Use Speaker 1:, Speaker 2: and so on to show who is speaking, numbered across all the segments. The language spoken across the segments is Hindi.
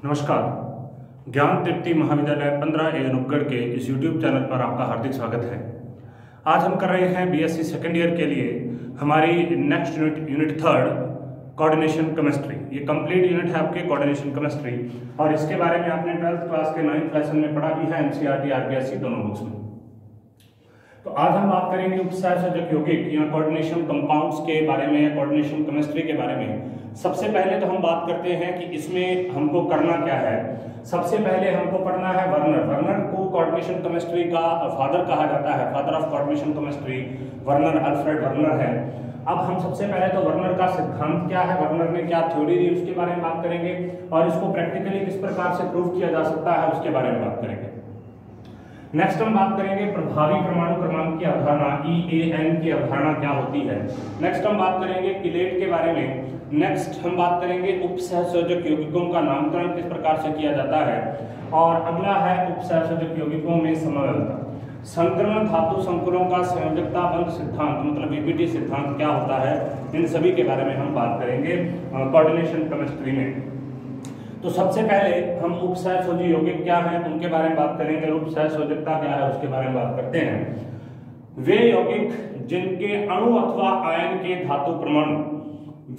Speaker 1: नमस्कार। ज्ञान तृप्ति महाविद्यालय 15A अनूपगढ़ के इस YouTube चैनल पर आपका हार्दिक स्वागत है। आज हम कर रहे हैं बीएससी सेकेंड ईयर के लिए हमारी next unit third coordination chemistry. ये कंप्लीट यूनिट है आपके कोऑर्डिनेशन केमिस्ट्री और इसके बारे में आपने 12th क्लास के 9th लेसन में पढ़ा भी है, एनसीईआरटी आरपीएससी दोनों बुक्स में। तो आज हम बात करेंगे उपसहसंयोजक यौगिक या कोऑर्डिनेशन कंपाउंड्स के बारे में या कोऑर्डिनेशन केमिस्ट्री के बारे में। सबसे पहले तो हम बात करते हैं कि इसमें हमको करना क्या है। सबसे पहले हमको पढ़ना है वर्नर। वर्नर को कोऑर्डिनेशन केमिस्ट्री का फादर कहा जाता है, father of coordination chemistry Werner Alfred Werner है। अब हम सबसे पहले तो वर्नर का सिद्धांत क्या है, वर्नर ने क्या थ्योरी दी उसके बारे में बात करेंगे और इसको प्रैक्टिकली किस प्रकार से प्रूव किया जा सकता है उसके बारे में बात करेंगे। नेक्स्ट हम बात करेंगे प्रभावी परमाणु क्रमांक की अवधारणा, EAN की अवधारणा क्या होती है। नेक्स्ट हम बात करेंगे किलेट के बारे में। नेक्स्ट हम बात करेंगे उपसहसंयोजक यौगिकों का नामकरण किस प्रकार से किया जाता है। और अगला है उपसहसंयोजक यौगिकों में समवेतता। संक्रमण धातु संकुलों का संयोजकता बंध सिद्धांत मतलब EPT सिद्धांत क्या होता है, इन सभी के बारे में हम बात करेंगे कोऑर्डिनेशन केमिस्ट्री में। तो सबसे पहले हम उपसहसंयोजक यौगिक क्या है उनके बारे में बात करेंगे, उपसहसंयोजकता क्या है उसके बारे में बात करते हैं। वे यौगिक जिनके अणु अथवा आयन के धातु परमाणु,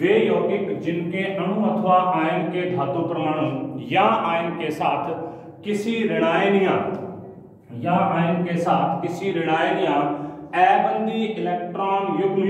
Speaker 1: वे यौगिक जिनके अणु अथवा आयन के धातु परमाणु या आयन के साथ किसी ऋणायन या अबंधी इलेक्ट्रॉन युग्म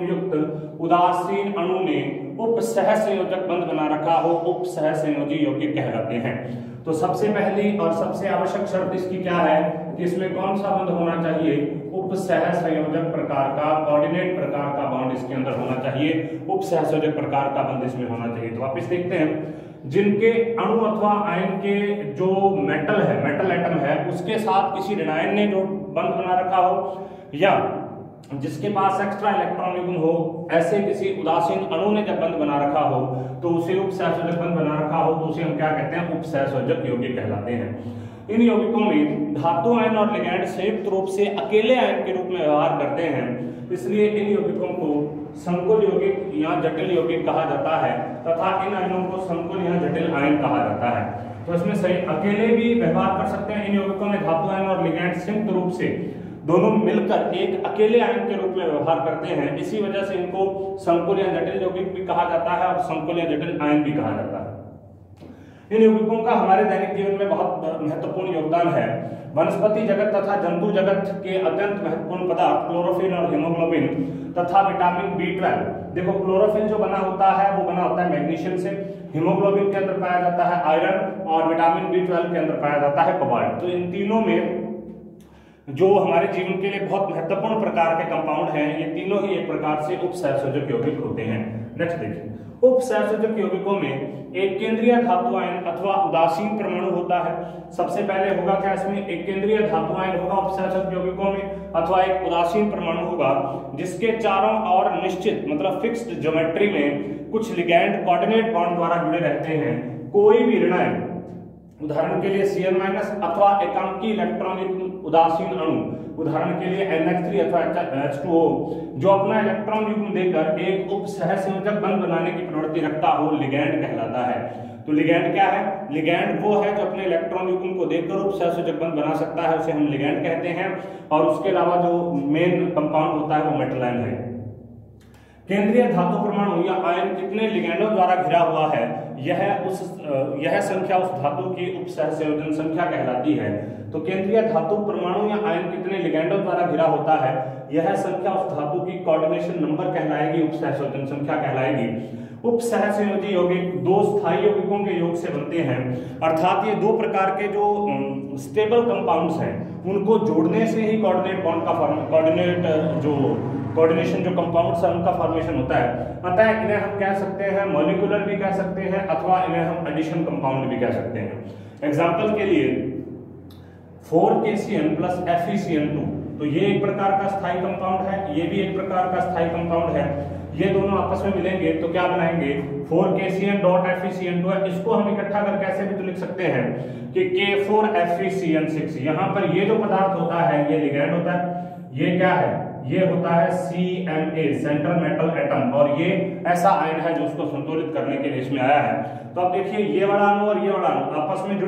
Speaker 1: युक्त उदासीन अणु ने उपसहसंयोजक बंध बना रखा हो, उपसहसंयोजी यौगिक कहलाते हैं। तो सबसे पहली और सबसे आवश्यक शर्त इसकी क्या है कि इसमें कौन सा बंध होना चाहिए, उपसहसंयोजक प्रकार का, कोऑर्डिनेट प्रकार का बॉन्ड इसके अंदर होना चाहिए, उपसहसंयोजक प्रकार का बंध इसमें होना चाहिए। तो वापस देखते हैं, जिनके अणु अथवा आयन के जो मेटल एटम है उसके साथ किसी ऋणायन ने जो बंध बना रखा हो या जिसके पास एक्स्ट्रा इलेक्ट्रॉन युग्म हो, ऐसे किसी उदासीन अणु ने जब बंध बना रखा हो तो उसे उपसहसंयोजक बंध बना रखा हो तो उसे हम क्या कहते हैं, उपसहसंयोजक यौगिक कहलाते हैं। इन यौगिकों में धातु आयन और लिगैंड संयुक्त रूप से अकेले आयन के रूप में व्यवहार करते हैं, इसलिए इन यौगिकों को संकुल यौगिक या जटिल यौगिक कहा जाता है तथा इन आयनों को संकुल या जटिल आयन कहा जाता है। तो इसमें सही अकेले भी व्यवहार कर सकते हैं। इन यौगिकों में धातु आयन और लिगैंड संयुक्त रूप से दोनों मिलकर एक अकेले आयन के रूप में व्यवहार करते हैं, इसी वजह से इनको संकुल या जटिल यौगिक भी कहा जाता है और संकुल या जटिल आयन भी कहा जाता है। इन यौगिकों का हमारे दैनिक जीवन में बहुत महत्वपूर्ण योगदान है। वनस्पति जगत तथा जंतु जगत के अत्यंत महत्वपूर्ण पदार्थ क्लोरोफिल और हीमोग्लोबिन तथा विटामिन B12। देखो क्लोरोफिल जो बना होता है वो बना होता है मैग्नीशियम से, हीमोग्लोबिन के अंदर पाया जाता है आयरन और विटामिन B12 के अंदर पाया जाता है कोबाल्ट। तो इन तीनों में जो हमारे जीवन के लिए बहुत महत्वपूर्ण प्रकार के कंपाउंड हैं, ये तीनों ही एक प्रकार से उपसहसंयोजक यौगिक होते हैं। नेक्स्ट देखिए, उपसहसंयोजक यौगिकों में एक केंद्रीय धातु आयन अथवा उदासीन परमाणु होता है। सबसे पहले होगा क्या, इसमें एक केंद्रीय धातु आयन होगा उपसहसंयोजक यौगिकों में अथवा एक उदासीन परमाणु होगा जिसके चारों ओर निश्चित मतलब फिक्स्ड ज्योमेट्री में कुछ लिगैंड कोऑर्डिनेट बॉन्ड द्वारा जुड़े रहते हैं। कोई भी ऋणायन, उदाहरण के लिए Cl- अथवा एकांकी इलेक्ट्रॉन उदासीन अणु, उदाहरण के लिए NH3 अथवा H2O, जो अपना इलेक्ट्रॉन युग्म देकर एक उपसहसंयोजक बंध बनाने की प्रवृत्ति रखता हो, लिगैंड कहलाता है। तो लिगैंड क्या है, लिगैंड वो है जो अपने इलेक्ट्रॉन युग्म को देकर उपसहसंयोजक बंध बना सकता है, उसे हम लिगैंड कहते हैं। और उसके अलावा जो मेन कंपाउंड होता है वो मेटल आयन है। केंद्रीय धातु परमाणु या आयन कितने लिगैंडों द्वारा घिरा हुआ है, यह संख्या उस धातु की उपसहसंयोजन संख्या कहलाती है। तो केंद्रीय धातु परमाणु या आयन कितने लिगैंडों द्वारा घिरा होता है, यह संख्या उस धातु की कोऑर्डिनेशन नंबर कहलाएगी, उपसहसंयोजन संख्या कहलाएगी। उपसहसंयोजी यौगिक दो स्थायी यौगिकों के योग से बनते हैं, अर्थात ये दो प्रकार के जो स्टेबल कंपाउंड्स हैं उनको जोड़ने से ही कोऑर्डिनेट बॉन्ड का कोऑर्डिनेशन जो कंपाउंड्स है उनका फॉर्मेशन होता है। अतः इन्हें हम कह सकते हैं मॉलिक्यूलर भी कह सकते हैं अथवा इन्हें हम एडिशन कंपाउंड भी कह सकते हैं। एग्जांपल के लिए 4KCN + FeCN2, तो ये एक प्रकार का स्थायी कंपाउंड है, ये भी एक प्रकार का स्थायी कंपाउंड है। ये दोनों आपस में मिलेंगे तो क्या बनाएंगे, 4KCN.FeCN2 है। इसको हम इकट्ठा कर कैसे भी तो लिख सकते हैं कि K4FeCN6। यहाँ पर ये जो पदार्थ होता है ये लिगैंड होता है, ये क्या है ये होता है CMa सेंट्रल मेटल एटम, और ये ऐसा आयन है जो उसको संतुलित करने के लिए इसमें आया है। तो अब देखिए ये वाला अणु और ये वाला अणु आपस में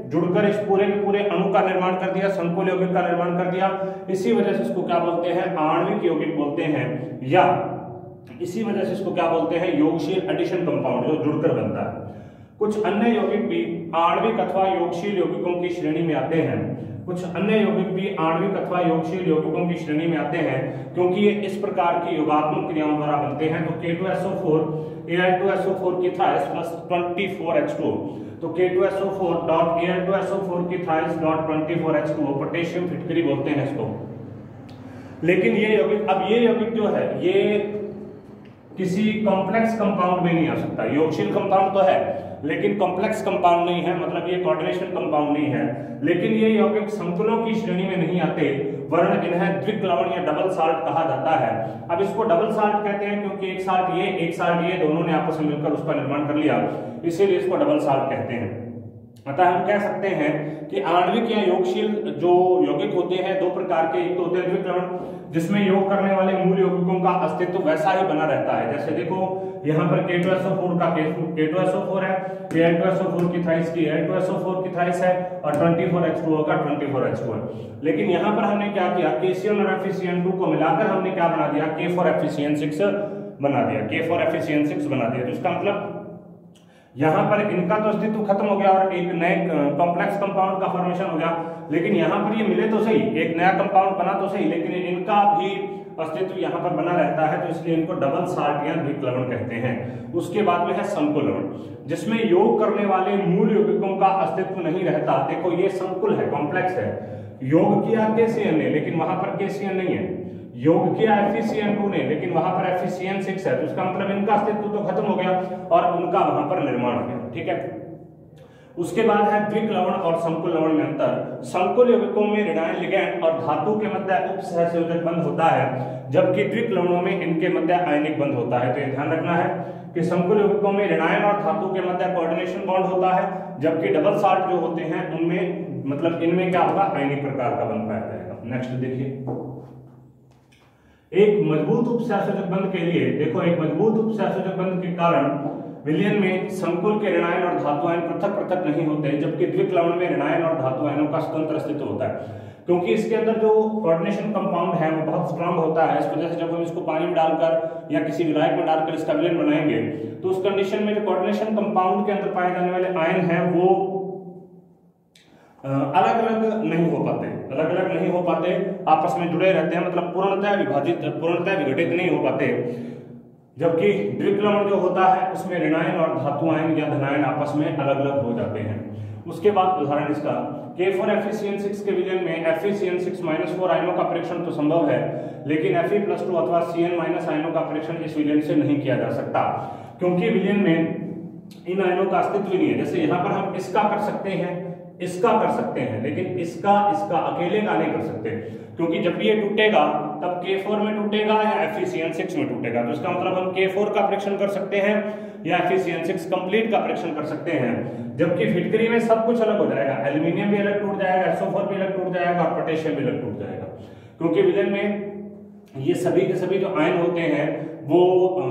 Speaker 1: जुड़कर इस पूरे के पूरे अणु का निर्माण कर दिया, संकुल यौगिक का निर्माण कर दिया। इसी वजह से इसको क्या बोलते हैं, आणविक यौगिक बोलते हैं, या इसी वजह से इसको क्या बोलते हैं, योगशील एडिशन कंपाउंड, जो जुड़कर बनता है। कुछ अन्य यौगिक भी आणविक अथवा योगशील यौगिकों की श्रेणी में आते हैं, कुछ अन्य यौगिक भी आणविक अथवा योगशील यौगिकों की श्रेणी में आते हैं, क्योंकि ये इस प्रकार की योगात्मक क्रियाओं द्वारा बनते हैं। तो K2SO4 Al2SO4 की थ्राइस प्लस 24H2, तो K2SO4 Al2SO4 की थ्राइस डॉट 24H2 पोटेशियम फिटकरी बोलते हैं इसको। लेकिन ये यौगिक, अब ये यौगिक जो है ये किसी कॉम्प्लेक्स कंपाउंड में नहीं आ सकता। योगशील कंपाउंड तो है लेकिन कॉम्प्लेक्स कंपाउंड नहीं है, मतलब ये कोऑर्डिनेशन कंपाउंड नहीं है। लेकिन ये यौगिक संकुलों की श्रेणी में नहीं आते, वरन इन्हें द्विक लवण या डबल साल्ट कहा जाता है। अब इसको डबल साल्ट कहते हैं क्योंकि एक साल्ट ये दोनों ने आपस में मिलकर उसका निर्माण कर लिया, इसीलिए इसको डबल साल्ट कहते हैं। अतः हम कह सकते हैं कि आणविक या योगशील जो यौगिक होते हैं दो प्रकार के, एक तो होते हैं द्विक लवण जिसमें योग करने वाले मूल यौगिकों का अस्तित्व वैसा ही बना रहता है। जैसे देखो यहाँ पर K2SO4 का K2SO4 है, Al2SO4 की थ्राइस की Al2SO4 की थ्राइस है, और 24H2O का 24H2 है। लेकिन यहाँ पर हमने क्या किया, KCl और FeCN2 को मिलाकर हमने क्या बना दिया, K4FeCN6 बना दिया, K4FeCN6 बना दिया। तो इसका मतलब यहाँ पर इनका तो अस्तित्व खत्म हो गया और एक नए कॉम्प्लेक्स कंपाउंड का फॉर्मेशन हो गया। लेकिन यहाँ पर ये मिले तो सही, एक नया कंपाउंड बना तो सही, लेकिन इनका भी अस्तित्व यहाँ पर बना रहता है, तो इसलिए इनको डबल साल्ट या द्विक लवण कहते हैं। उसके बाद में है संकुल लवण, जिसमें योग करने वाले मूल यौगिकों का अस्तित्व नहीं रहता। देखो ये संकुल है, कॉम्प्लेक्स है, योग किया KCl ने लेकिन वहां पर KCl नहीं है, योग किया FeCN2 ने लेकिन वहां पर FeCN6 है। तो इसका मतलब इनका अस्तित्व तो खत्म हो गया और उनका वहां पर निर्माण हो गया। ठीक है, उसके बाद है द्विक लवण और संकुल लवण में अंतर। संकुल यौगिकों में ऋणायन लिगैंड और धातु के मध्य उपसहसंयोजक बंध होता है, जबकि द्विक लवणों में इनके मध्य आयनिक बंध होता है। तो ये ध्यान रखना है कि संकुल यौगिकों में ऋणायन और धातु के मध्य कोऑर्डिनेशन बॉन्ड होता है, जबकि डबल साल्ट जो होते हैं उनमें मतलब इनमें क्या होगा, आयनिक प्रकार का बंध पाया जाएगा। नेक्स्ट देखिए, एक मजबूत उपसहसंयोजक बंध के लिए, देखो एक मजबूत उपसहसंयोजक बंध के कारण विलयन में संकुल के ऋणायन और धातु आयन पृथक पृथक नहीं होते, जबकि द्विक लवण में ऋणायन और धातु आयनों का स्वतंत्र अस्तित्व होता है, क्योंकि इसके अंदर जो कोऑर्डिनेशन कंपाउंड है वो बहुत स्ट्रांग होता है। इस वजह से जब हम इसको पानी में डालकर या किसी विलायक में डालकर इसका विलयन बनाएंगे तो उस कंडीशन में जो कोऑर्डिनेशन कंपाउंड के अंदर पाए जाने वाले आयन हैं वो अलग अलग नहीं हो पाते, आपस में जुड़े रहते हैं, मतलब पूर्णतः विघटित नहीं हो पाते। जबकि द्विक लवण जो होता है उसमें ऋणायन और धातु आयन या धनायन आपस में अलग अलग हो जाते हैं। उसके बाद उदाहरण इसका, K4FeCN6 के विलयन में FeCN6-4 आयनों का परीक्षण तो संभव है, लेकिन Fe+2 अथवा Cn- आयनों का परीक्षण इस विलयन से नहीं किया जा सकता, क्योंकि विलयन में इन आयनों का अस्तित्व नहीं है। जैसे यहाँ पर हम इसका कर सकते हैं, लेकिन इसका अकेले का नहीं कर सकते, क्योंकि जब भी ये टूटेगा तब K4 में टूटेगा या FeCN6 में टूटेगा। तो इसका मतलब हम K4 का परीक्षण कर सकते हैं या FeCN6 कंप्लीट का परीक्षण कर सकते हैं, जबकि फिटकरी में सब कुछ अलग हो जाएगा, एल्यूमिनियम भी अलग टूट जाएगा, SO4 भी अलग टूट जाएगा और पोटेशियम भी अलग टूट जाएगा, क्योंकि विलयन में ये सभी के सभी जो आयन होते हैं वो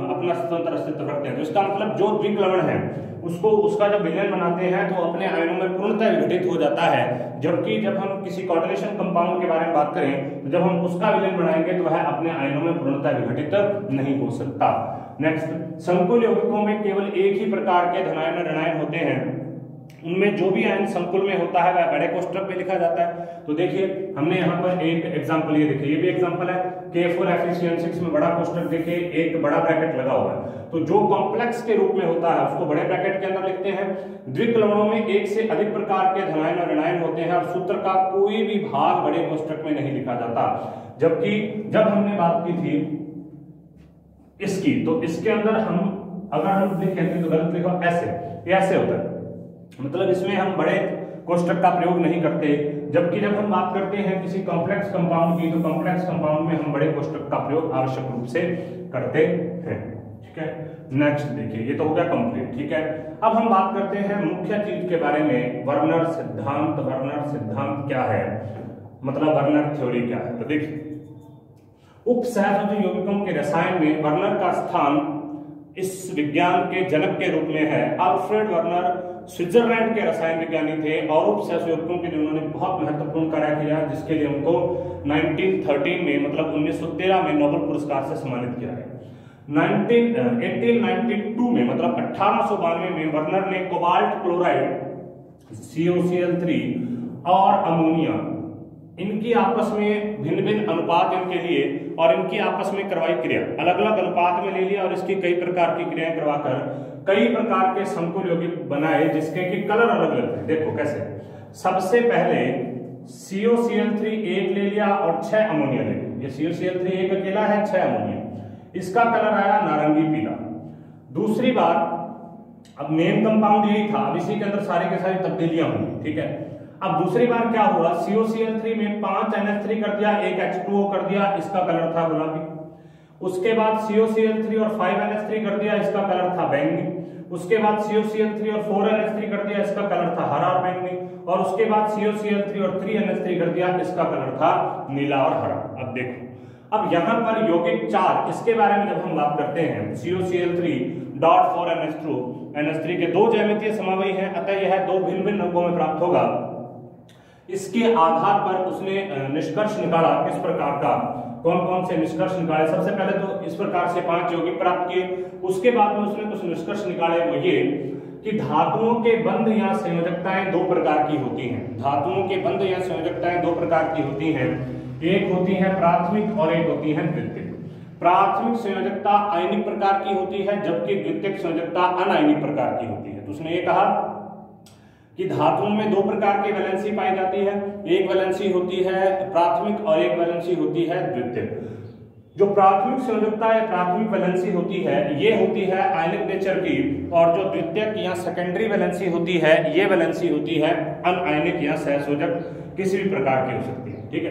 Speaker 1: अपना स्वतंत्र अस्तित्व रखते हैं। तो इसका मतलब जो द्विक लवण है उसका जब विलयन बनाते हैं तो अपने आयनों में पूर्णतः विघटित हो जाता है, जबकि जब हम किसी कोऑर्डिनेशन कंपाउंड के बारे में बात करें तो जब हम उसका विलयन बनाएंगे तो वह अपने आयनों में पूर्णतः विघटित नहीं हो सकता। नेक्स्ट, संकुल यौगिकों में केवल एक ही प्रकार के धनायन और ऋणायन होते हैं, उनमें जो भी आयन संकुल में होता है वह बड़े कोष्ठक में लिखा जाता है। तो देखिए हमने यहाँ पर एक एग्जांपल ये देखिए, ये भी एग्जांपल है, K4FeCN6 में बड़ा कोष्ठक देखिए एक बड़ा ब्रैकेट लगा हुआ है, तो जो कॉम्प्लेक्स के रूप में होता है उसको बड़े ब्रैकेट के अंदर लिखते हैं। द्विक लवणों में एक से अधिक प्रकार के धनायन और ऋणायन होते हैं और सूत्र का कोई भी भाग बड़े कोष्ठक में नहीं लिखा जाता, जबकि जब हमने बात की थी इसकी, तो इसके अंदर हम अगर हम लिखें तो गलत लिखो, ऐसे होता है, मतलब इसमें हम बड़े कोष्ठक का प्रयोग नहीं करते, जबकि जब हम बात करते हैं किसी कॉम्प्लेक्स कंपाउंड की तो कॉम्प्लेक्स कंपाउंड में हम बड़े कोष्ठक का प्रयोग आवश्यक रूप से करते हैं। ठीक है, नेक्स्ट देखिए, ये तो हो गया कंप्लीट। ठीक है, अब हम बात करते हैं मुख्य चीज के बारे में, वर्नर सिद्धांत। वर्नर सिद्धांत क्या है, मतलब वर्नर थ्योरी क्या है। तो देखिए उपसहसंयोजी यौगिकों के रसायन में वर्नर का स्थान इस विज्ञान के जनक के रूप में है। अल्फ्रेड वर्नर स्विट्जरलैंड के रसायन विज्ञानी थे और उपसहसंयोजी यौगिकों के लिए उन्होंने बहुत महत्वपूर्ण कार्य किया, जिसके लिए उनको 1913 में मतलब 1913 में नोबेल पुरस्कार से सम्मानित किया गया। 1892 में मतलब 1892 में वर्नर ने कोबाल्ट क्लोराइड COCl3 और अमोनिया इनकी आपस में भिन्न भिन्न अनुपात इनके लिए और इनकी आपस में करवाई क्रिया, अलग अलग अनुपात में ले लिया और इसकी कई प्रकार की क्रियाएं करवाकर कई प्रकार के संकुल यौगिक बनाए जिसके कि कलर अलग अलग थे। देखो कैसे, सबसे पहले COCl3 एक ले लिया और 6 अमोनिया ले लिया। ये COCl3 एक अकेला है, 6 अमोनिया, इसका कलर आया नारंगी पीला। दूसरी बार, अब मेन कंपाउंड यही था, अब इसी के अंदर सारी के सारी तब्दीलियां हुई, ठीक है। अब दूसरी बार क्या हुआ, COCl3 में 5 NH3 कर दिया, 1 H2O कर दिया, इसका कलर था गुलाबी। उसके बाद COCl3 और 5 NH3 कर दिया, इसका कलर था बैंगनी। उसके बाद COCl3 और 4 NH3 कर दिया, इसका कलर था हरा और बैंगनी। और उसके बाद COCl3 और 3 NH3 कर दिया, इसका कलर था नीला और हरा। अब देखो, अब यहाँ पर यौगिक 4, इसके बारे में जब हम बात करते हैं, COCl3.4 NH3 के 2 ज्यामितीय समवायी हैं, अतः यह 2 भिन्न भिन्न अंकों में प्राप्त होगा। इसके आधार पर उसने निष्कर्ष निकाला किस प्रकार का, कौन कौन से निष्कर्ष निकाले। सबसे पहले तो इस प्रकार से 5 यौगिक प्राप्त किए। उसके बाद में उसने कुछ निष्कर्ष निकाले, वो ये कि धातुओं के बंध या संयोजकताएं 2 प्रकार की होती हैं। धातुओं के बंध या संयोजकताएं 2 प्रकार की होती हैं, एक होती है प्राथमिक और एक होती है द्वितीयक। प्राथमिक संयोजकता आयनिक प्रकार की होती है, जबकि द्वितीयक संयोजकता अनायनिक प्रकार की होती है। तो उसने ये कहा कि धातुओं में 2 प्रकार की वैलेंसी पाई जाती है, एक वैलेंसी होती है प्राथमिक और एक वैलेंसी होती है द्वितीयक। जो प्राथमिक संयोजकता या प्राथमिक वैलेंसी होती है, ये होती है आयनिक नेचर की, और जो द्वितीयक या सेकेंडरी वैलेंसी होती है, ये वैलेंसी होती है अनआयनिक या सहसंयोजक किसी भी प्रकार की हो सकती है, ठीक है।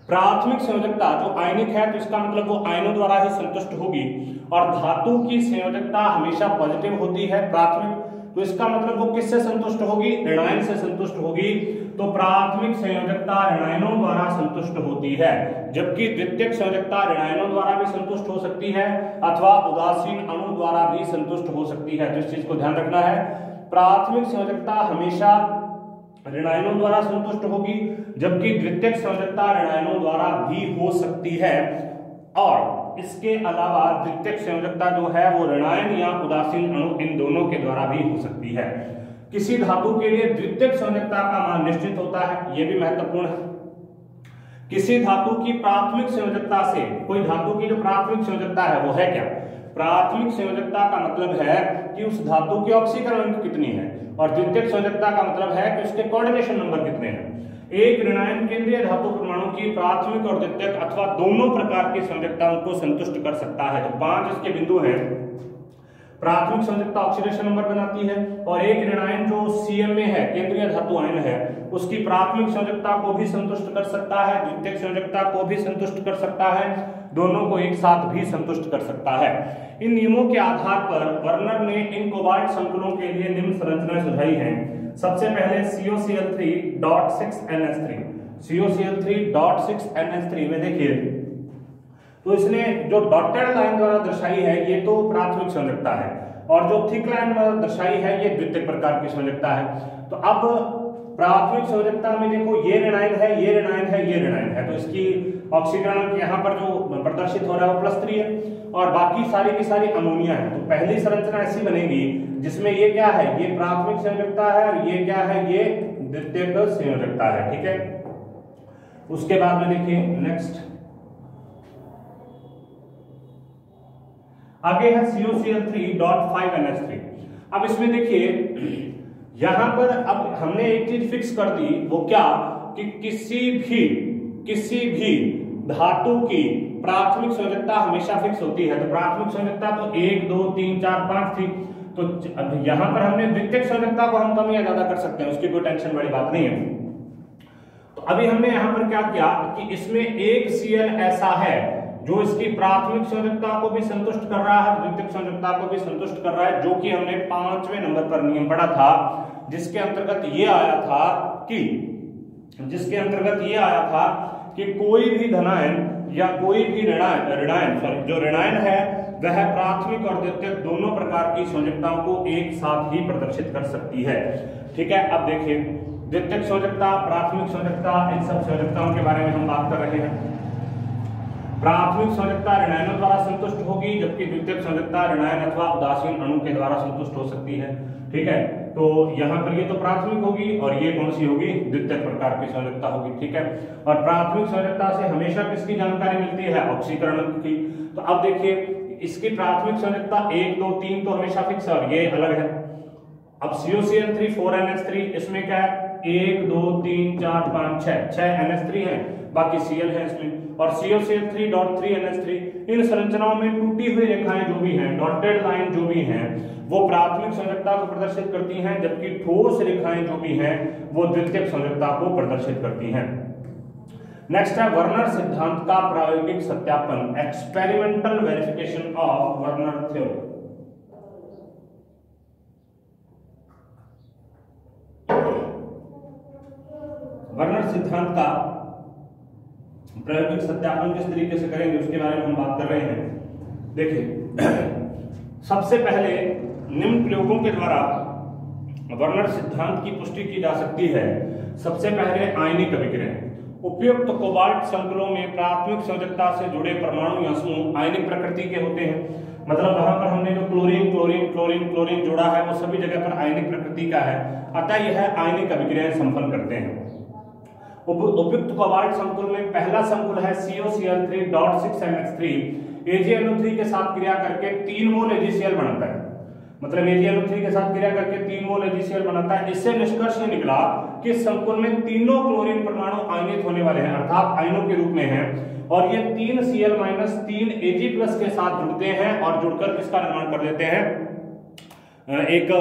Speaker 1: प्राथमिक संयोजकता जो आयनिक है, तो इसका मतलब वो आयनों द्वारा ही संतुष्ट होगी, और धातु की संयोजकता हमेशा पॉजिटिव होती है प्राथमिक, तो इसका मतलब वो किससे संतुष्ट होगी, ऋणायन से संतुष्ट होगी। तो प्राथमिक संयोजकता ऋणायनों द्वारा संतुष्ट होती है, जबकि द्वितीयक संयोजकता ऋणायनों द्वारा भी संतुष्ट हो सकती है अथवा उदासीन अणु द्वारा भी संतुष्ट हो सकती है। तो इस चीज को ध्यान रखना है, प्राथमिक संयोजकता हमेशा ऋणायनों द्वारा संतुष्ट होगी, जबकि द्वितीयक संयोजकता ऋणायनों द्वारा भी हो सकती है। और इसके अलावा द्वितीयक संयोजकता जो है वो ऋणायन या उदासीन अणु इन दोनों के द्वारा भी हो सकती है। किसी धातु के लिए द्वितीयक संयोजकता का मान निश्चित होता है, यह भी महत्वपूर्ण है। किसी धातु की प्राथमिक संयोजकता से, कोई धातु की जो प्राथमिक संयोजकता है वो है क्या, प्राथमिक संयोजकता का मतलब है कि उस धातु के ऑक्सीकरण अंक कितनी है, और द्वितीयक संयोजकता का मतलब है कि उसके कोऑर्डिनेशन नंबर कितने हैं। एक ऋणायन केंद्रीय धातु परमाणु की प्राथमिक और द्वितीयक अथवा दोनों प्रकार की संयोजकता को संतुष्ट कर सकता है। तो 5 इसके बिंदु हैं। प्राथमिक संयोजकता ऑक्सीडेशन नंबर बनाती है, और एक ऋणायन जो Cm में है, केंद्रीय धातु आयन है, उसकी प्राथमिक संयोजकता को भी संतुष्ट कर सकता है, द्वितीयक संयोजकता को भी संतुष्ट कर सकता है, दोनों को एक साथ भी संतुष्ट कर सकता है। इन नियमों के आधार पर वर्नर ने इन कोबाल्ट संकुलों के लिए निम्न संरचनाएं सुझाई हैं। सबसे पहले COCl3.6 NH3, COCl3.6 NH3 में देखिए, तो इसने जो डॉटेड लाइन द्वारा दर्शाई है ये तो प्राथमिक संयोजकता है, और जो थिक लाइन द्वारा दर्शाई है ये द्वितीयक प्रकार की संयोजकता है। तो अब प्राथमिक संयोजकता में देखो, ये ऋणायन है, ये ऋणायन है, ये ऋणायन है, तो इसकी ऑक्सीकरण यहाँ पर जो प्रदर्शित हो रहा है वो +3 है, और बाकी सारी की सारी अमोनिया है। तो पहली संरचना ऐसी बनेगी जिसमें ये क्या है, ये प्राथमिक संयोजकता है, और ये क्या है, ये द्वितीयक संयोजकता है, ठीक है। उसके बाद में देखिए नेक्स्ट आगे है COCl3.5 NH3। अब इसमें देखिए यहां पर अब हमने एक चीज फिक्स कर दी, वो क्या कि किसी भी धातु की प्राथमिक संयोजकता हमेशा फिक्स होती है। तो प्राथमिक संयोजकता तो 1 2 3 4 5 थी, तो यहां पर हमने द्वितीयक संयोजकता को हम कम या ज्यादा कर सकते हैं, उसकी कोई टेंशन बड़ी बात नहीं है। तो अभी हमने यहां पर क्या किया कि इसमें एक Cl ऐसा है जो इसकी प्राथमिक संयोजकता को भी संतुष्ट कर रहा है, द्वितीयक संयोजकता को भी संतुष्ट कर रहा है, जो कि हमने 5वें नंबर पर नियम पढ़ा था, जिसके अंतर्गत ये आया था कि कोई भी धनायन या कोई भी जो ऋणायन है वह प्राथमिक और द्वितीयक दोनों प्रकार की संयोजकताओं को एक साथ ही प्रदर्शित कर सकती है। ठीक है, अब देखिए द्वितीयक संयोजकता, प्राथमिक संयोजकता, इन सब संयोजकताओं के बारे में हम बात कर रहे हैं। प्राथमिक संयोजकता ऋणायनों द्वारा संतुष्ट होगी, जबकि द्वितीयक संयोजकता ऋणायन अथवा उदासीन अणु के द्वारा संतुष्ट हो सकती है। ठीक है, तो यहाँ पर ये तो प्राथमिक होगी और ये कौन सी होगी, द्वितीयक प्रकार की संयोजकता होगी। ठीक है, और प्राथमिक संयोजकता से हमेशा किसकी जानकारी मिलती है, ऑक्सीकरण की। तो अब देखिए इसकी प्राथमिक संयोजकता 1 2 3 तो हमेशा फिक्स है और ये अलग है। अब COCl3 4NH3 इसमें क्या है, 1 2 3 4 5 6 NH3 है, बाकी Cl है इसमें, और COCl3.3NH3 इन संरचनाओं में टूटी हुई रेखाएं जो भी हैं, डॉटेड लाइन जो भी हैं, वो प्राथमिक संयोजकता को प्रदर्शित करती हैं, जबकि ठोस रेखाएं जो भी हैं वो द्वितीयक संयोजकता को प्रदर्शित करती हैं। नेक्स्ट है वर्नर सिद्धांत का प्रायोगिक सत्यापन, experimental verification of Werner theory. Werner सिद्धांत का प्रायोगिक सत्यापन किस तरीके से करेंगे उसके बारे में हम बात कर रहे हैं। देखिए सबसे पहले निम्न प्रयोगों के द्वारा वर्नर सिद्धांत की पुष्टि की जा सकती है। सबसे पहले आयनिक अभिक्रिया, उपयुक्त कोबाल्ट संकुलों में प्राथमिक संयोजकता से जुड़े परमाणु या समूह आयनिक प्रकृति के होते हैं। मतलब वहां पर हमने जो क्लोरीन क्लोरीन क्लोरीन क्लोरीन जोड़ा है वो सभी जगह पर आयनिक प्रकृति का है, अतः यह आयनिक अभिक्रियाएं संपन्न करते हैं। उपयुक्त कोबाल्ट संकुल में पहला संकुल है COCl3.6NH3 AgNO3 के साथ क्रिया करके 3 मोल AgCl बनाता है। मतलब AgNO3 के साथ क्रिया करके 3 मोल AgCl बनाता है। इससे निष्कर्ष ये निकला कि संकुल में तीनों क्लोरीन परमाणु आयनित होने वाले हैं, अर्थात आयनों के रूप में हैं, और ये 3 Cl माइनस 3 Ag+ के साथ जुड़ते हैं और जुड़कर किसका निर्माण कर देते हैं, एक जो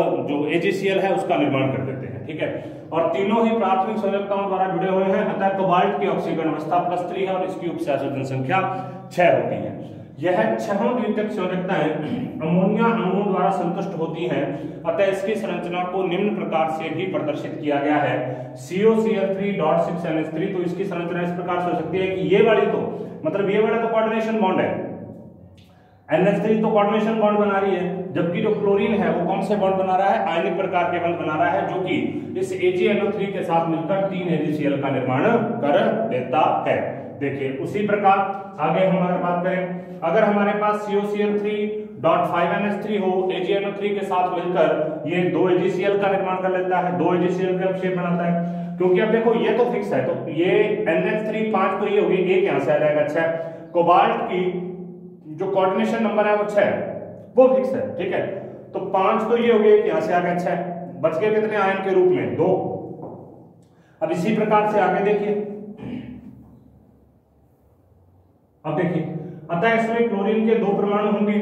Speaker 1: AgCl है उसका निर्माण कर देते हैं। ठीक है, और तीनों ही प्राथमिक संयोजकताओं द्वारा जुड़े हुए हैं, अतः कोबाल्ट की ऑक्सीकरण अवस्था +3 है और इसकी उपसंयोजन संख्या 6 होती है। यह 6 द्वितीयक संयोजकताएं अमोनिया अणुओं द्वारा संतुष्ट होती हैं, अतः इसकी संरचना को निम्न प्रकार से भी प्रदर्शित किया गया है। COCl3.6NH3 तो इसकी संरचना इस प्रकार से हो सकती है कि ये वाली तो मतलब ये वाला तो कोऑर्डिनेशन बॉन्ड है, NH3 तो कोऑर्डिनेशन बॉन्ड बना रही है, जबकि जो क्लोरीन है वो कौन से बॉन्ड बना रहा है, आयनिक प्रकार के बॉन्ड बना रहा है, जो कि इस AgNO3 के साथ मिलकर 3 AgCl का निर्माण कर देता है। देखिए उसी प्रकार आगे हम अगर बात करें, अगर हमारे पास COCl3.5NH3 हो, AgNO3 के साथ मिलकर ये 2 AgCl का निर्माण कर लेता है, 2 AgCl का शेप बनाता है। क्योंकि अब देखो ये तो फिक्स है, तो ये NH3 5 तो ये होगी, एक यहां से आ जाएगा 6। कोबाल्ट की जो कोऑर्डिनेशन नंबर है वो 6 वो फिक्स है। ठीक है, तो 5 तो ये हो गए, यहां से आ गया 6, बच गए कितने आयन के रूप में 2। अब इसी प्रकार से आगे देखिए, अब देखिए अतः इसमें क्लोरीन के 2 परमाणु होंगे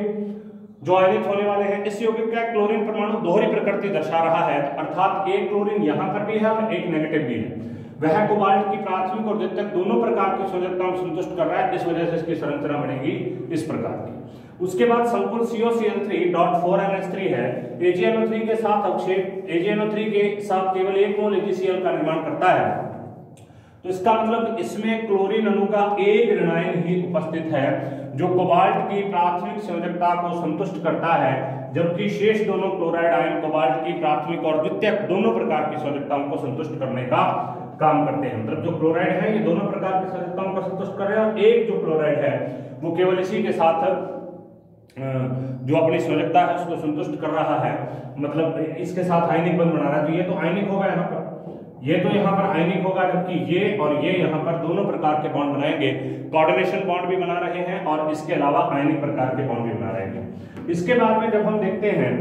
Speaker 1: जो आयनित होने वाले हैं। इस यौगिक का क्लोरीन परमाणु दोहरी प्रकृति दर्शा रहा है, अर्थात एक क्लोरीन यहां पर भी है और एक नेगेटिव भी है। वह कोबाल्ट की प्राथमिक और द्वितीयक दोनों प्रकार की संयोजकताओं को संतुष्ट कर रहा है, इस वजह से इसकी संरचना बनेगी इस प्रकार की। उसके बाद संकुल COCl3.4NH3 है, AgNO3 के साथ अवक्षेप AgNO3 के साथ केवल 1 मोल AgCl का निर्माण करता है। तो इसका मतलब इसमें क्लोरीन अणु का एक ऋणायन ही उपस्थित है जो कोबाल्ट की प्राथमिक संयोजकता को संतुष्ट करता है, जबकि शेष दोनों क्लोराइड आयन कोबाल्ट की प्राथमिक और द्वितीयक दोनों प्रकार की संयोजकताओं को संतुष्ट करने का काम करते हैं। मतलब जो क्लोराइड है ये दोनों प्रकार की संयोजकताओं को संतुष्ट कर रहे हैं, और एक जो क्लोराइड है वो केवल इसी के साथ जो अपनी संयोजकता है उसको संतुष्ट कर रहा है, मतलब इसके साथ आयनिक बंध बना रहा है। तो ये तो आयनिक होगा यहाँ पर, ये तो यहाँ पर आयनिक होगा, जबकि ये और ये यहाँ पर दोनों प्रकार के बॉन्ड बनाएंगे, कोऑर्डिनेशन बॉन्ड भी बना रहे हैं और इसके अलावा आयनिक प्रकार के बॉन्ड भी बना रहे हैं। इसके बाद में जब हम देखते हैं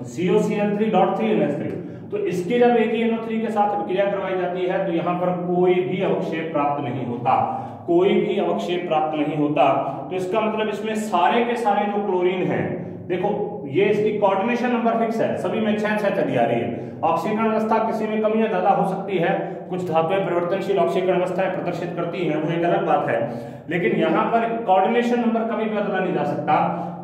Speaker 1: COCl3.3NH3, तो इसकी जब AgNO3 के साथ अभिक्रिया करवाई जाती है तो यहाँ पर कोई भी अवक्षेप प्राप्त नहीं होता, कोई भी अवक्षेप प्राप्त नहीं होता। तो इसका मतलब इसमें सारे के सारे जो क्लोरीन हैं, देखो ये इसकी कोऑर्डिनेशन नंबर फिक्स है, सभी में 6 चली आ रही है। ऑक्सीकरण अवस्था किसी में कम या ज्यादा हो सकती है, कुछ धातुएं परिवर्तनशील ऑक्सीकरण अवस्थाएं प्रदर्शित करती हैं, वो एक अलग बात है, लेकिन यहाँ पर कोऑर्डिनेशन नंबर कभी भी बदला नहीं जा सकता।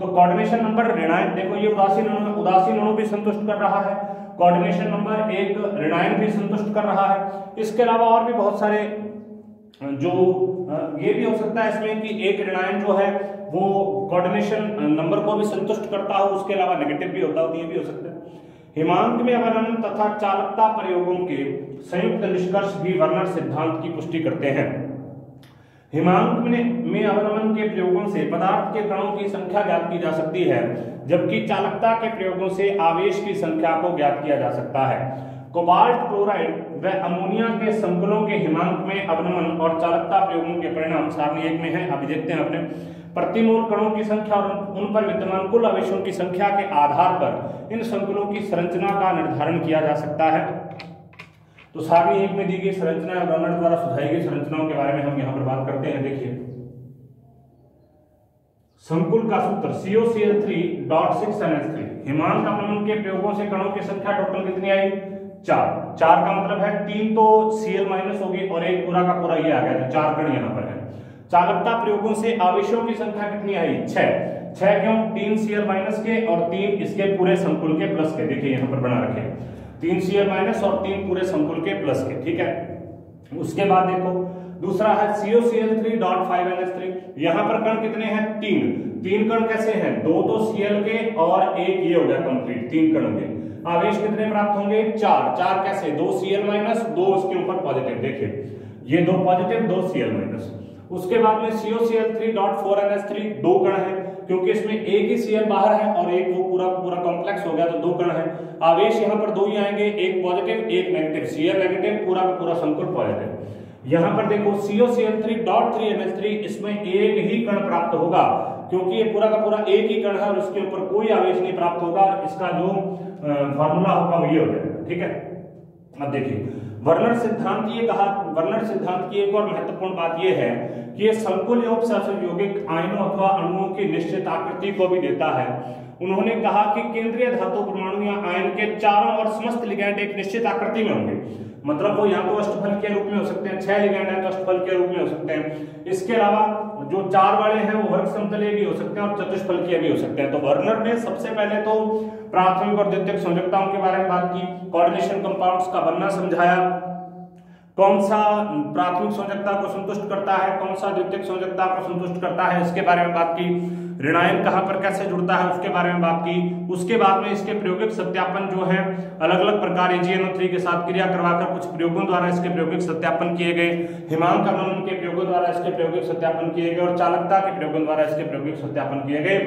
Speaker 1: तो कोऑर्डिनेशन नंबर ऋणायन, देखो ये उदासीन अणु भी संतुष्ट कर रहा है, कोऑर्डिनेशन नंबर 1 ऋणायन भी संतुष्ट कर रहा है। इसके अलावा और भी बहुत सारे जो ये भी हो सकता है इसमें कि एक ऋणायन जो है वो कोऑर्डिनेशन नंबर को भी संतुष्ट करता हो, उसके अलावा नेगेटिव भी होता हो, ये भी हो सकता है। हिमांक में अवनमन तथा चालकता प्रयोगों के संयुक्त निष्कर्ष भी वर्नर सिद्धांत की पुष्टि करते हैं। हिमांक में अवनमन के प्रयोगों से पदार्थ के कणों की संख्या ज्ञात की जा सकती है, जबकि चालकता के प्रयोगों से आवेश की संख्या को ज्ञात किया जा सकता है। कोबाल्ट क्लोराइड व अमोनिया के संकुलों के हिमांक में अवनमन और चालकता प्रयोगों के परिणाम सारणी 1 में है। अभी देखते हैं अपने प्रतिमूल कणों की संख्या और उन पर विद्यमान कुल आवेशों की संख्या के आधार पर इन संकुलों की संरचना का निर्धारण किया जा सकता है। तो सारणी 1 में दी गई संरचना वर्नर द्वारा सुझाई गई संरचनाओं के बारे में हम यहाँ पर बात करते हैं। देखिए संकुल का सूत्र COCl3.6NH3। हिमांक अवनमन के प्रयोगों से कणों की संख्या टोटल कितनी आई? 4 का मतलब है 3 तो Cl माइनस होगी और एक पूरा का पूरा ये आ गया, तो 4 कण यहाँ पर है। चालकता प्रयोगों से आवेशों की संख्या कितनी आई? 6 क्यों? 3 Cl माइनस के और 3 इसके पूरे संकुल के प्लस के। देखिए यहाँ पर बना रखे 3 Cl माइनस और 3 पूरे संकुल के प्लस के, ठीक है। उसके बाद देखो दूसरा है COCl3.5NH3। यहाँ पर कण कितने हैं? 3 कण कैसे हैं? 2 तो Cl के और एक ये हो गया कंप्लीट, 3 कण होंगे। आवेश कितने प्राप्त होंगे? 4 कैसे? 2 Cl माइनस, 2 उसके ऊपर पॉजिटिव, देखिए ये 2 पॉजिटिव 2 Cl माइनस। उसके बाद में COCl3.4NH3 2 कण है, क्योंकि इसमें एक ही Cl बाहर है और एक वो पूरा कॉम्प्लेक्स हो गया, तो 2 कण है। आवेश यहाँ पर 2 ही आएंगे, एक पॉजिटिव एक नेगेटिव, Cl नेगेटिव पूरा का पूरा संकुल पॉजिटिव। यहाँ पर देखो COCl3.3NH3 इसमें एक ही कण प्राप्त होगा, क्योंकि ये पूरा का पूरा एक ही कण है और इसके ऊपर कोई आवेश नहीं प्राप्त होगा। इसका जो फॉर्मूला होगा वो ये हो जाएगा, ठीक है। अब देखिए वर्नर सिद्धांत की एक और महत्वपूर्ण बात यह है कि ये संकुल या उपसहसंयोगिक आयनों अथवा अणुओं की निश्चित आकृति को भी देता है। उन्होंने कहा कि केंद्रीय धातु परमाणु या आयन के चारों और समस्त लिगैंड एक निश्चित आकृति में होंगे, मतलब वो या तो अष्टफल के रूप में हो सकते हैं, 6 लिगैंड है तो अष्टफल के रूप में हो सकते हैं। इसके अलावा जो 4 वाले हैं वो वर्ग समतलीय भी हो सकते हैं और चतुष्फलकीय भी हो सकते हैं। तो वर्नर ने सबसे पहले तो प्राथमिक और द्वितीयक संयोजकताओं के बारे में बात की, कोऑर्डिनेशन कंपाउंड्स का बनना समझाया, कौन सा प्राथमिक संयोजकता को संतुष्ट करता है, कौन सा द्वितीयक संयोजकता को संतुष्ट करता है, इसके बारे में बात की। ऋणायन कहां पर कैसे जुड़ता है उसके बारे में बात की। उसके बाद में इसके प्रायोगिक सत्यापन जो है अलग अलग प्रकार AgNO3 के साथ क्रिया करवाकर कुछ प्रयोगों द्वारा इसके प्रायोगिक सत्यापन किए गए, हिमांक अवनमन के प्रयोगों द्वारा इसके प्रायोगिक सत्यापन किए गए और चालकता के प्रयोगों द्वारा इसके प्रायोगिक सत्यापन किए गए।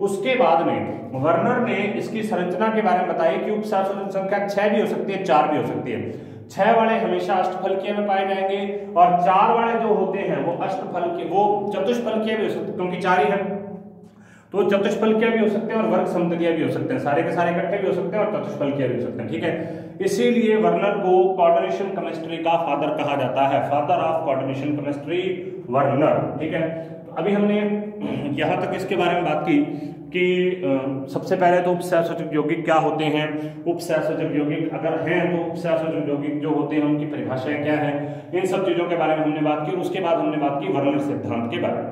Speaker 1: उसके बाद में वर्नर ने इसकी संरचना के बारे में बताया कि उपसहसंयोजक संख्या 6 भी हो सकती है, 4 भी हो सकती है। 6 वाले हमेशा अष्टफलकीय में पाए जाएंगे और 4 वाले जो होते हैं वो अष्टफलकीय, वो चतुष्फलकीय भी हो सकते हैं, क्योंकि 4 ही है तो चतुष्फलकीय भी हो सकते हैं और वर्ग समतलीय भी हो सकते हैं, सारे के सारे इकट्ठे भी हो सकते हैं और चतुष्फलकीय भी हो सकते हैं, ठीक है। इसीलिए वर्नर को कोऑर्डिनेशन केमिस्ट्री का फादर कहा जाता है, father of coordination chemistry Werner, ठीक है। अभी हमने यहाँ तक इसके बारे में बात की कि सबसे पहले तो उपसहसंयोजक यौगिक क्या होते हैं, उपसहसंयोजक यौगिक अगर हैं तो उपसहसंयोजक यौगिक जो होते हैं उनकी परिभाषाएं क्या है, इन सब चीजों के बारे में हमने बात की। उसके बाद हमने बात की वर्नर सिद्धांत के बारे में।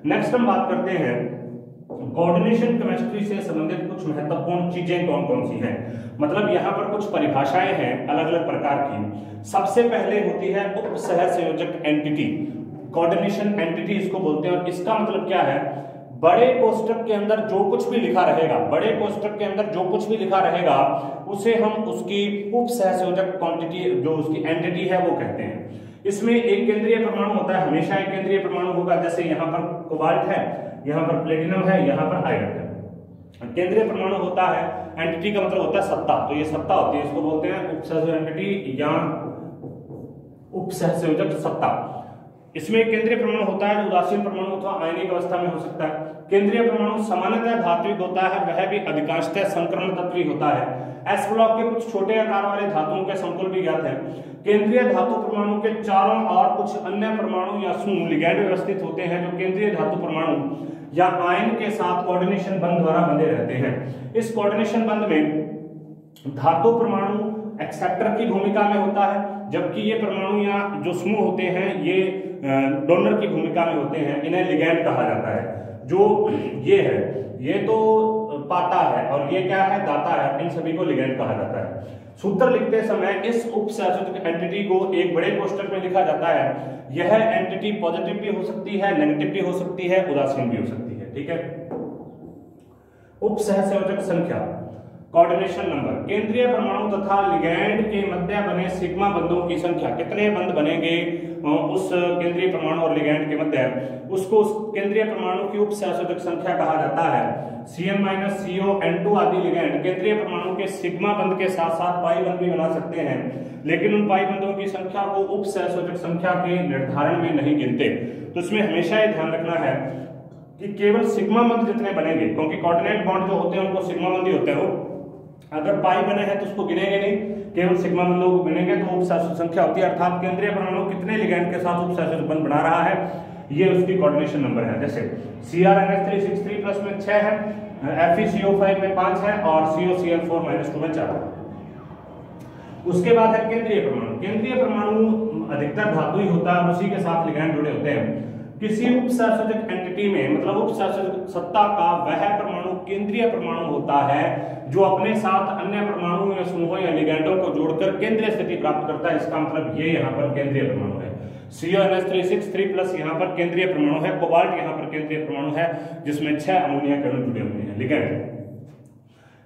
Speaker 1: नेक्स्ट हम बात करते हैं कोऑर्डिनेशन केमिस्ट्री से संबंधित कुछ महत्वपूर्ण चीजें कौन कौन सी हैं, मतलब यहाँ पर कुछ परिभाषाएं हैं अलग अलग प्रकार की। सबसे पहले होती है उपसहसंयोजक एंटिटी, कोऑर्डिनेशन एंटिटी इसको बोलते हैं। और इसका मतलब क्या है, बड़े कोष्टक के अंदर जो कुछ भी लिखा रहेगा, बड़े कोष्टक के अंदर जो कुछ भी लिखा रहेगा उसे हम उसकी उपसहसंयोजक क्वांटिटी जो उसकी एंटिटी है वो कहते हैं। इसमें एक केंद्रीय परमाणु होता है, हमेशा एक केंद्रीय परमाणु होगा, जैसे यहाँ पर कोबाल्ट है, यहाँ पर प्लेटिनम है, यहाँ पर आयरन है। केंद्रीय परमाणु होता है, एंटिटी का मतलब होता है सत्ता, तो ये सत्ता होती है, इसको बोलते हैं उपसहसंयोजक एंटिटी या उपसहसंयोजक सत्ता। इसमें केंद्रीय परमाणु होता है जो उदासीन परमाणु अथवा आयनिक अवस्था में हो सकता है। केंद्रीय परमाणु सामान्यतः धात्विक होता है, वह भी अधिकांशतः संक्रमण तत्वी होता है। एस ब्लॉक के कुछ छोटे आकार वाले धातुओं के संकुल भी ज्ञात है। केंद्रीय धातु परमाणु के चारों और कुछ अन्य परमाणु या समूह लिगैंड व्यवस्थित होते हैं जो केंद्रीय धातु परमाणु या आयन के साथ कोऑर्डिनेशन बंध द्वारा बंधे रहते हैं। इस कोऑर्डिनेशन बंध में धातु परमाणु एक्सेप्टर की भूमिका में होता है, जबकि ये परमाणु या जो समूह होते हैं ये डोनर की भूमिका में होते हैं। इन्हें लिगैंड कहा जाता है। जो ये है ये तो पाता है और ये क्या है, दाता है। इन सभी को लिगैंड कहा जाता है। सूत्र लिखते समय इस उपसहसंयोजक एंटिटी को एक बड़े कोष्ठक में लिखा जाता है। यह एंटिटी पॉजिटिव भी हो सकती है, नेगेटिव भी हो सकती है, उदासीन भी हो सकती है। ठीक है। उपसहसंयोजक संख्या, कोऑर्डिनेशन नंबर, केंद्रीय परमाणु तथा लिगैंड के मध्य बने सिग्मा बंधों की संख्या। कितने बंध बनेंगे उस केंद्रीय परमाणु और लिगैंड के मध्य, उसको उस केंद्रीय परमाणु की उपसहसंयोजक संख्या कहा जाता है। Cn - CO N2 आदि लिगैंड केंद्रीय परमाणु के सिग्मा बंध के साथ साथ पाई बंध भी बना सकते हैं, लेकिन उन पाई बंधों की संख्या को उपसहसंयोजक संख्या के निर्धारण में नहीं गिनते। तो इसमें हमेशा ये ध्यान रखना है कि केवल सिग्मा बंध जितने बनेंगे, क्योंकि कोऑर्डिनेट बॉन्ड जो होते हैं उनको सिग्मा बंध ही होते हैं, वो अगर पाई बने हैं तो उसको गिनेंगे नहीं, केवल सिग्मा बंधों को गिनेंगे तो उपसहसंयोजक संख्या होती है। अर्थात केंद्रीय परमाणु कितने लिगैंड के साथ उपसहसंयोजक बंध बना रहा है, ये उसकी कोऑर्डिनेशन नंबर है। जैसे CrNH3 प्लस में 6 है, FeCO5 में 5 है और COCl4 -2 में 4 है। उसके बाद है केंद्रीय परमाणु। केंद्रीय परमाणु अधिकतर धातु ही होता है, उसी के साथ लिगैंड जुड़े होते हैं। किसी उपसहसंयोजक एंटिटी में मतलब उपसहसंयोजक सत्ता का वह परमाणु केंद्रीय परमाणु होता है जो अपने साथ अन्य परमाणु या समूहों या लिगैंडों को जोड़कर केंद्रीय स्थिति प्राप्त करता है। इसका मतलब ये यहाँ पर केंद्रीय परमाणु है। CONH3 प्लस यहाँ पर केंद्रीय परमाणु है, कोबाल्ट यहाँ पर केंद्रीय परमाणु है जिसमें 6 अमोनिया के अणु जुड़े हुए हैं। लिगैंड,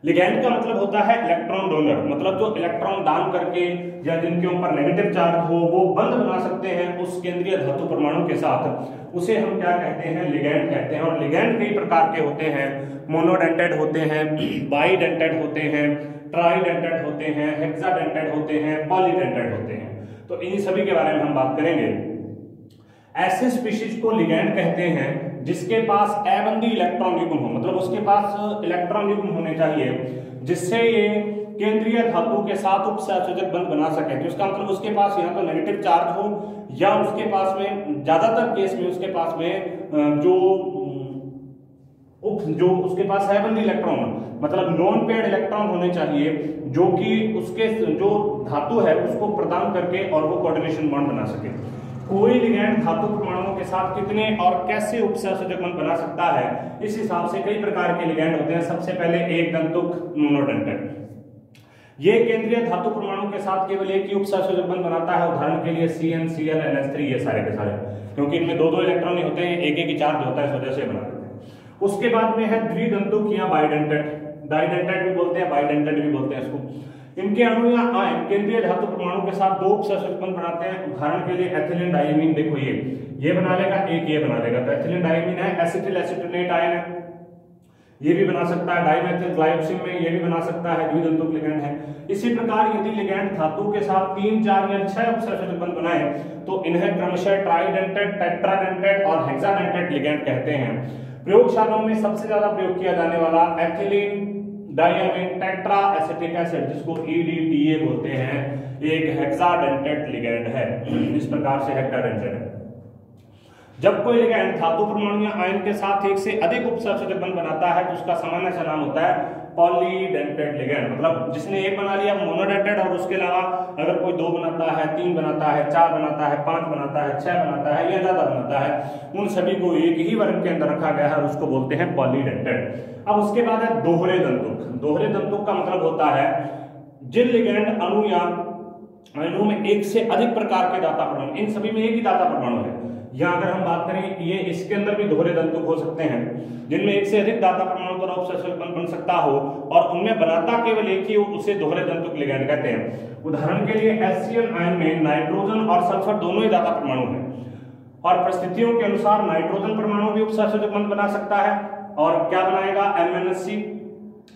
Speaker 1: लिगैंड का मतलब होता है इलेक्ट्रॉन डोनर, मतलब जो इलेक्ट्रॉन दान करके या जिनके ऊपर नेगेटिव चार्ज हो वो बंध बना सकते हैं उस केंद्रीय धातु परमाणु के साथ, उसे हम क्या कहते हैं, लिगैंड कहते हैं। और लिगैंड कई प्रकार के होते हैं, मोनोडेंटेड होते हैं, बाइडेंटेड होते हैं, ट्राइडेंटेड होते हैं, हेक्साडेंटेड होते हैं, पॉलीडेंटेड होते हैं। तो इन सभी के बारे में हम बात करेंगे। ऐसे स्पीशीज को लिगैंड कहते हैं जिसके पास अबंधी इलेक्ट्रॉन युग्म हो, मतलब उसके पास इलेक्ट्रॉन युग्म होने चाहिए जिससे ये केंद्रीय धातु के साथ उपसहसंयोजक बंध बना सके। तो इसका मतलब उसके पास या तो नेगेटिव चार्ज हो या उसके पास में ज्यादातर केस में उसके पास में जो उसके पास अबंधी इलेक्ट्रॉन, मतलब नॉन पेयर्ड इलेक्ट्रॉन होने चाहिए जो कि उसके जो धातु है उसको प्रदान करके और वो कोऑर्डिनेशन बॉन्ड बना सके। कोई लिगैंड धातु परमाणुओं के साथ कितने और कैसे उपसहसंयोजक बंध बना सकता है, इस हिसाब से कई प्रकार के लिगैंड होते हैं। सबसे पहले एक दंतुक मोनोडेंटेड, ये केंद्रीय धातु परमाणु के साथ केवल एक ही उपसहसंयोजक बंध बनाता है। उदाहरण के लिए CnCl NH3 ये सारे के सारे, क्योंकि इनमें दो दो इलेक्ट्रॉन ही होते हैं, एक एक ही चार्ज होता है, इस वजह से बना देते हैं। उसके बाद में है द्विदंतुक या बाइडेंटेड, डाइडेंटेड भी बोलते हैं, बाइडेंटेड भी बोलते हैं इसको। इनके अणु या आयन केंद्रीय धातु परमाणु के साथ दो उपसहसंयोजक बंध बनाते हैं। उदाहरण के लिए एथिलीन डाइमीन, देखो ये बना लेगा, एक ये बना लेगा। तो एथिलीन डाइमीन है, एसिटिल एसिटोनेट आयन है, ये भी बना सकता है। डाइमेथिल ग्लाइकोसिन में ये भी बना सकता है, द्विदंतुक लिगैंड है। इसी प्रकार यदि लिगैंड धातु के साथ 3, 4 या 6 उपसहसंयोजक बंध बनाए तो इन्हें क्रमशः ट्राइडेंटेड, टेट्राडेंटेड और हेक्साडेंटेड लिगैंड कहते हैं। प्रयोगशालाओं में सबसे ज्यादा प्रयोग किया जाने वाला ethylene diamine tetra acetic acid, जिसको EDTA बोलते हैं, एक हेक्साडेंटेड लिगैंड है। इस प्रकार से हेक्साडेंटेड है। जब कोई लिगैंड धातु परमाणु या आयन के साथ एक से अधिक उपसहसंयोजक बंध बनाता है तो उसका सामान्य सा नाम होता है पॉलीडेंटेड लिगैंड। मतलब जिसने एक बना लिया मोनोडेंटेड, और उसके अलावा अगर कोई 2 बनाता है, 3 बनाता है, 4 बनाता है, 5 बनाता है, 6 बनाता है या ज्यादा बनाता है, उन सभी को एक ही वर्ग के अंदर रखा गया है और उसको बोलते हैं पॉलीडेंटेड। अब उसके बाद है दोहरे दंतुक। दोहरे दंतुक का मतलब होता है जिन लिगैंड अणु या अणु में एक से अधिक प्रकार के दाता परमाणु, इन सभी में एक ही दाता परमाणु है। या अगर हम बात करें ये इसके अंदर भी दोहरे दंतुक हो सकते हैं जिनमें एक से अधिक दाता परमाणु द्वारा उपसहसंयोजक बंध बन सकता हो और उनमें बनाता केवल एक ही हो, उसे दोहरे दंतुक लिगैंड कहते हैं। उदाहरण के लिए HCl आयन में नाइट्रोजन और सल्फर दोनों ही दाता परमाणु हैं और परिस्थितियों के अनुसार नाइट्रोजन परमाणु भी उपसहसंयोजक बंध बना सकता है और क्या बनाएगा, MnSC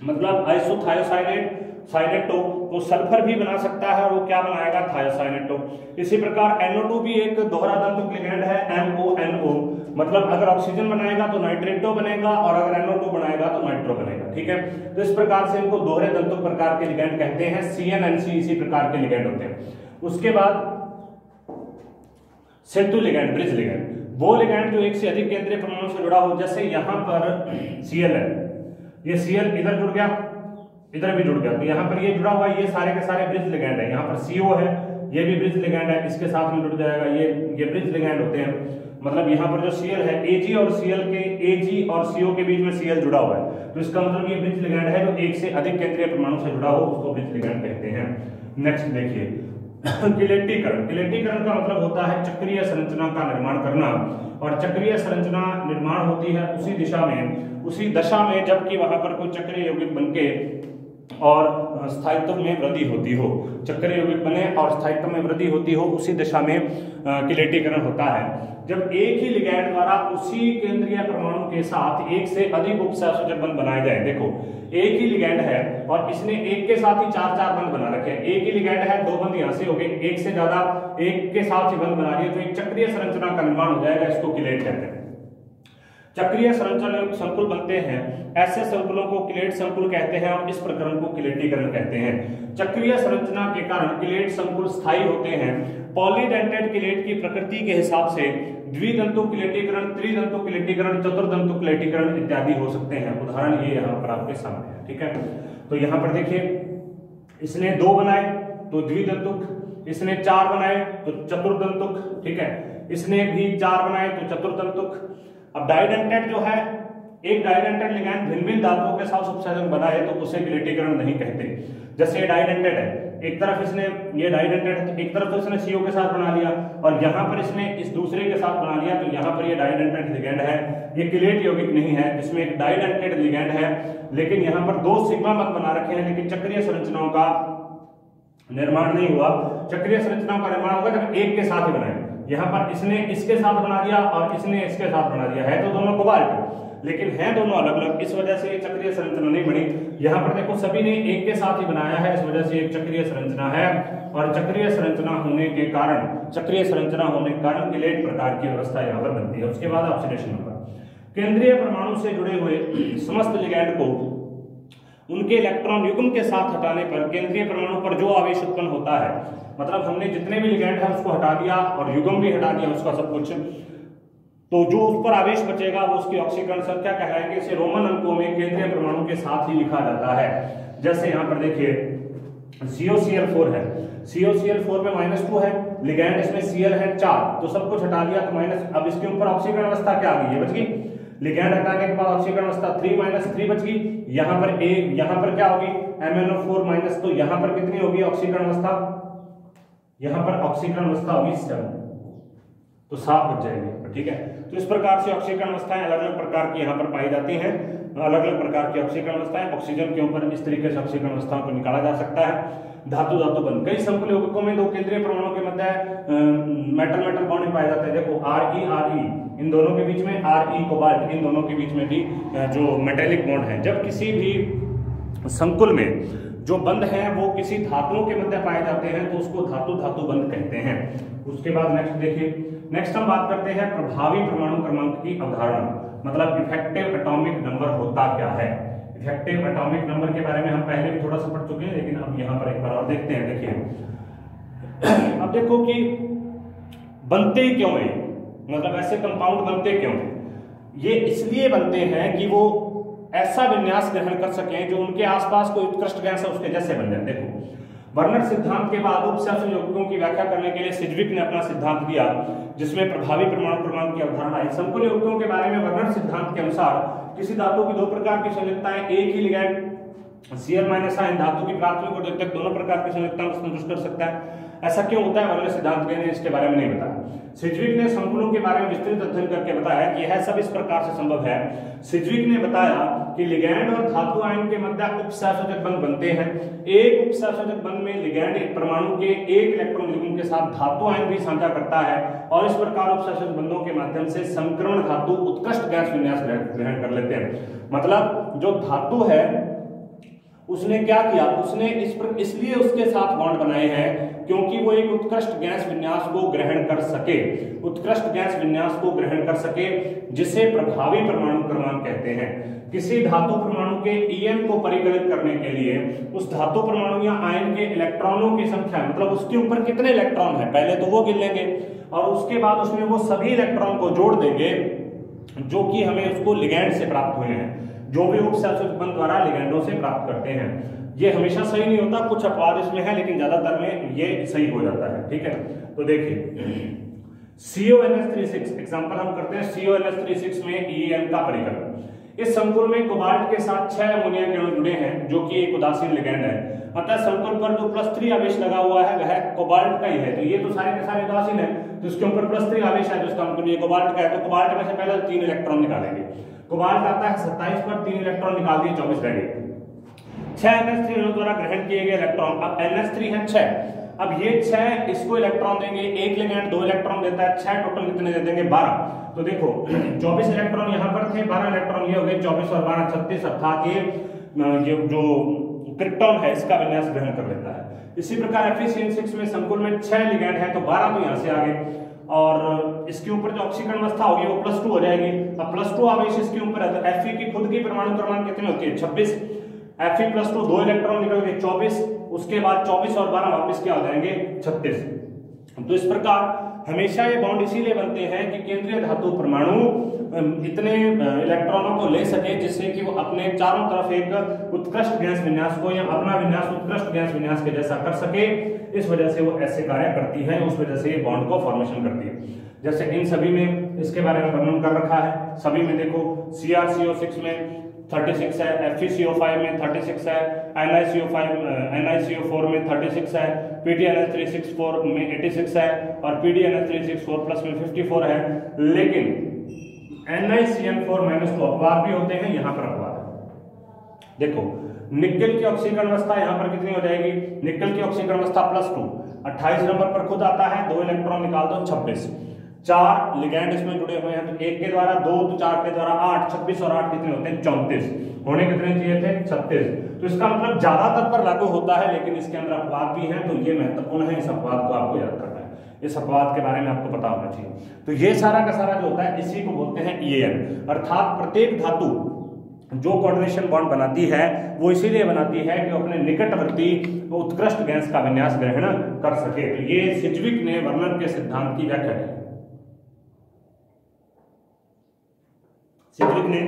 Speaker 1: मतलब आइसोथायोसाइनेट साइनेटो, तो सल्फर भी बना सकता है और वो क्या बनाएगा, थायोसाइनेटो। इसी प्रकार NO2 भी एक दोहरा दंतुक लिगैंड है, MONO मतलब अगर ऑक्सीजन बनाएगा तो नाइट्रेटो बनेगा और अगर NO2 बनाएगा तो नाइट्रो बनेगा। ठीक है, तो इस प्रकार से इनको दोहरे दंतुक प्रकार के लिगैंड कहते हैं। CnNC इसी प्रकार के लिगैंड होते हैं। उसके बाद सेतु लिगैंड, ब्रिज लिगैंड, वो लिगैंड जो एक से अधिक केंद्रीय परमाणु से जुड़ा हो। जैसे यहाँ पर Cl है, ये Cl इधर जुड़ गया, इधर भी जुड़ गया, तो यहाँ पर ये जुड़ा हुआ, ये सारे के सारे ब्रिज लिगैंड है। यहाँ पर CO है, ये भी ब्रिज लिगैंड है, इसके साथ में जुड़ जाएगा, ये ब्रिज लिगैंड होते हैं। मतलब यहाँ पर जो Cl है Ag और Cl के Ag और CO के बीच में Cl जुड़ा हुआ है, तो इसका मतलब ये ब्रिज लिगैंड है जो एक से अधिक केंद्रीय परमाणु से जुड़ा हो उसको ब्रिज लिगैंड कहते हैं। नेक्स्ट देखिए किलेटीकरण। किलेटीकरण का मतलब होता है चक्रीय संरचना का निर्माण करना, और चक्रीय संरचना निर्माण होती है उसी दशा में जबकि वहां पर कोई चक्रीय यौगिक बनके और स्थायित्व में वृद्धि होती हो, चक्रीय यौगिक बने और स्थायित्व में वृद्धि होती हो, उसी दशा में किलेटीकरण होता है। जब एक ही लिगैंड द्वारा उसी केंद्रीय परमाणु के साथ एक से अधिक उपसहसंयोजक बंध बनाए जाए, देखो एक ही लिगैंड है और इसने एक के साथ ही 4-4 बंध बना रखे हैं, एक ही लिगैंड है 2 बंध यहाँ से हो गए, एक से ज्यादा एक के साथ ही बंध बना दिए तो एक चक्रीय संरचना का निर्माण हो जाएगा, इसको किलेट कहते हैं। चक्रीय संरचना संकुल बनते हैं, ऐसे संकुलों को किलेट संकुल कहते हैं और इस प्रकरण को किलेटीकरण कहते हैं। चक्रीय संरचना के कारण किलेट संकुल स्थायी होते हैं। पॉलीडेंटेड किलेट की प्रकृति के हिसाब से द्विदंतु किलेटीकरण, त्रिदंतु किलेटीकरण, चतुर्दंतु किलेटीकरण इत्यादि हो सकते हैं। उदाहरण ये यहाँ पर आपके सामने है, ठीक है। तो यहाँ पर देखिए इसने 2 बनाए तो द्विदंतुक, इसने 4 बनाए तो चतुर्दंतुक, ठीक है, इसने भी 4 बनाए तो चतुर्दंतुक। अब डाइडेंटेड जो है, एक डाइडेंटेड लिगैंड भिन्न-भिन्न धातुओं के साथ उपसहसंयोजक बनाए तो उसे किलेटीकरण नहीं कहते। जैसे ये डाइडेंटेड है, एक तरफ इसने ये डाइडेंटेड है, एक तरफ तो इसने CO के साथ बना लिया और यहाँ पर इसने इस दूसरे के साथ बना लिया, तो यहाँ पर ये डाइडेंटेड लिगैंड है, ये किलेट यौगिक नहीं है, इसमें एक डाइडेंटेड लिगैंड है लेकिन यहाँ पर 2 सिग्मा बंध बना रखे हैं, लेकिन चक्रीय संरचनाओं का निर्माण नहीं हुआ। चक्रीय संरचनाओं का निर्माण होगा जब एक के साथ ही बनाए। यहाँ पर इसने इसके साथ बना दिया और इसने इसके साथ बना दिया, है तो दोनों कोबाल्ट लेकिन हैं दोनों अलग अलग, इस वजह से चक्रीय संरचना नहीं बनी। यहाँ पर देखो सभी ने एक के साथ ही बनाया है, इस वजह से एक चक्रीय संरचना है। और चक्रीय संरचना होने के कारण किलेट प्रकार की व्यवस्था यहाँ पर बनती है। उसके बाद ऑक्सीडेशन नंबर, केंद्रीय परमाणु से जुड़े हुए समस्त लिगैंड को उनके इलेक्ट्रॉन युग्म के साथ हटाने पर केंद्रीय परमाणु पर जो आवेश उत्पन्न होता है, मतलब हमने जितने भी लिगैंड है उसको हटा दिया और युग्म भी हटा दिया उसका सब कुछ, तो जो उस पर आवेश बचेगा वो उसकी ऑक्सीकरण संख्या कहलाएगी। इसे रोमन अंकों में केंद्रीय परमाणु के साथ ही लिखा जाता है। जैसे यहाँ पर देखिए COCl4 है, COCl4 में -2 है, लिगैंड इसमें Cl है 4, तो सब कुछ हटा दिया तो माइनस, अब इसके ऊपर ऑक्सीकरण अवस्था क्या आ गई है, बच गई। लिगैंड हटाने के बाद ऑक्सीकरण अवस्था 3 बच गई। यहाँ पर यहाँ पर क्या होगी MnO4-, तो यहाँ पर कितनी होगी ऑक्सीकरण अवस्था, यहाँ पर ऑक्सीकरण अवस्था होगी 7, तो 7 बच जाएगी, ठीक है। तो इस प्रकार से ऑक्सीकरण अवस्थाएं अलग अलग प्रकार की यहाँ पर पाई जाती हैं, अलग अलग प्रकार की ऑक्सीकरण अवस्थाएं। ऑक्सीजन के ऊपर इस तरीके से ऑक्सीकरण अवस्थाओं को निकाला जा सकता है। धातु धातु बंध, कई संकुल यौगिकों में 2 केंद्रीय परमाणु के मध्य मेटल बॉन्ड पाए जाते हैं। देखो RE इन दोनों के बीच में, RE कोबाल्ट इन दोनों के बीच में भी जो मेटेलिक बॉन्ड है। जब किसी भी संकुल में जो बंध हैं वो किसी धातुओं के मध्य पाए जाते हैं तो उसको धातु धातु बंध कहते हैं। उसके बाद नेक्स्ट देखिए, नेक्स्ट हम बात करते हैं प्रभावी परमाणु क्रमांक की अवधारणा, मतलब इफेक्टिव एटॉमिक नंबर होता क्या है। इफेक्टिव एटॉमिक नंबर के बारे में हम पहले भी थोड़ा सा पढ़ चुके हैं, लेकिन अब यहाँ पर एक बार और देखते हैं। देखिए अब देखो कि बनते क्यों है, मतलब ऐसे कंपाउंड बनते क्यों हैं। ये इसलिए बनते हैं कि वो ऐसा विन्यास ग्रहण कर सकें जो उनके आसपास कोई उत्कृष्ट गैस है उसके जैसे बन जाए। देखो वर्नर सिद्धांत के बाद उपसहसंयोजक यौगिकों की व्याख्या करने के लिए सिडविक ने अपना सिद्धांत दिया जिसमें प्रभावी परमाणु क्रमांक की अवधारणा है। संकुल यौगिकों के बारे में वर्नर सिद्धांत के अनुसार किसी धातु की 2 प्रकार की संयोजकताएं एक ही लिगैंड Cl- आयन धातु की प्राथमिक और द्वितीयक दोनों प्रकार की संयोजकता को संतुष्ट कर सकता है। ऐसा क्यों होता है वर्नर सिद्धांत ने इसके बारे में नहीं बताया। सिडविक ने संकुलों के बारे में विस्तृत अध्ययन करके बताया कि यह सब इस प्रकार से संभव है। सिडविक ने बताया कि लिगैंड और धातु आयन के मध्य उपसहसंयोजक बंध बनते हैं। एक उपसहसंयोजक बंध में लिगैंड एक परमाणु के एक इलेक्ट्रॉन युग्म के साथ धातु आयन भी साझा करता है और इस प्रकार उपसहसंयोजक बंधों के माध्यम से संक्रमण धातु उत्कृष्ट गैस विन्यास ग्रहण कर लेते हैं। मतलब जो धातु है उसने क्या किया, उसने इसलिए उसके साथ बॉन्ड बनाए हैं क्योंकि वो एक उत्कृष्ट गैस विन्यास को ग्रहण कर सके, उत्कृष्ट गैस विन्यास को ग्रहण कर सके, जिसे प्रभावी परमाणु क्रमांक कहते हैं। किसी धातु परमाणु के EM को परिकलित करने के लिए उस धातु परमाणु या आयन के इलेक्ट्रॉनों की संख्या, मतलब उसके ऊपर कितने इलेक्ट्रॉन है पहले तो वो गिन लेंगे और उसके बाद उसमें वो सभी इलेक्ट्रॉन को जोड़ देंगे जो कि हमें उसको लिगैंड से प्राप्त हुए हैं, जो भी उपसहसंयोजक बंध द्वारा लिगैंडों से प्राप्त करते हैं। ये हमेशा सही नहीं होता, कुछ अपवाद इसमें है, लेकिन ज्यादातर में ये सही हो जाता है। ठीक है, तो देखिए CONH36 एग्जांपल हम करते हैं CONH36 में EN का परिकलन। इस संकुल में कोबाल्ट के साथ 6 अमोनिया के अणु जुड़े हैं जो कि एक उदासीन लिगैंड है। अतः संकुल पर जो +3 आवेश लगा हुआ है वह कोबाल्ट का ही है। तो ये तो सारे के सारे उदासीन है, तो इसके ऊपर +3 आवेश है, तो इसका मतलब ये कोबाल्ट का है। तो कोबाल्ट में से पहले 3 इलेक्ट्रॉन निकालेंगे। कोबाल्ट आता है 27 पर, 3 इलेक्ट्रॉन निकाल दिए, 24 रह गए। 6 NH3 अणु द्वारा ग्रहण किए गए इलेक्ट्रॉन, अब NH3 है 6, अब ये 6 इसको इलेक्ट्रॉन देंगे, एक लिगैंड 2 इलेक्ट्रॉन देता है, 6 टोटल कितने दे देंगे 12। तो देखो 24 इलेक्ट्रॉन यहाँ पर थे, 12 इलेक्ट्रॉन ये हो गए, 24 और 12 36, अर्थात ये जो क्रिप्टॉन है इसका विन्यास ग्रहण कर लेता है। इसी प्रकार FeCN6 में संकुल में 6 लिगैंड है, तो 12 तो यहाँ से आ गए, और इसके ऊपर जो ऑक्सीकरण अवस्था होगी वो +2 हो जाएगी। अब +2 आवेश इसके ऊपर है, तो Fe की खुद की परमाणु क्रमांक कितनी होती है 26, Fe +2 2 इलेक्ट्रॉन निकल गए 24, उसके बाद 24 और 12 वापस क्या हो जाएंगे 36। तो इस प्रकार हमेशा ये बॉन्ड इसीलिए बनते हैं कि केंद्रीय धातु परमाणु इतने इलेक्ट्रॉनों को ले सके जिससे कि वो अपने चारों तरफ एक उत्कृष्ट गैस विन्यास को या अपना विन्यास उत्कृष्ट गैस विन्यास के जैसा कर सके। इस वजह से वो ऐसे कार्य करती है, उस वजह से ये बॉन्ड को फॉर्मेशन करती है। जैसे इन सभी में इसके बारे में वर्णन कर रखा है। सभी में देखो CrCO6 में 36 है, FeCO5 में 36 है, NiCO4 में 36 है, PdNH364 में 86 है और PdNH364 प्लस में 54 है। लेकिन NiCN4- तो अपवाद भी होते हैं, यहाँ पर अपवाद है। देखो निकेल की ऑक्सीकरण अवस्था यहाँ पर कितनी हो जाएगी, निकेल की ऑक्सीकरण अवस्था +2, 28 नंबर पर खुद आता है, 2 इलेक्ट्रॉन निकाल दो 26, 4 लिगैंड इसमें जुड़े हुए हैं, तो 1 के द्वारा 2, तो 4 के द्वारा 8, 26 और 8 कितने होते हैं 34, होने कितने चाहिए थे 36। तो इसका मतलब ज्यादातर पर लागू होता है, लेकिन इसके अंदर अपवाद भी हैं, तो ये महत्वपूर्ण है, इस अपवाद को आपको याद करना है, इस अपवाद के बारे में आपको पता होना चाहिए। तो ये सारा का सारा जो होता है इसी को बोलते हैं EN, अर्थात प्रत्येक धातु जो कोऑर्डिनेशन बॉन्ड बनाती है वो इसीलिए बनाती है कि अपने निकटवर्ती उत्कृष्ट गैस का विन्यास ग्रहण कर सके। तो ये सिज्विक ने वर्नर के सिद्धांत की व्याख्या की। सिज्विक ने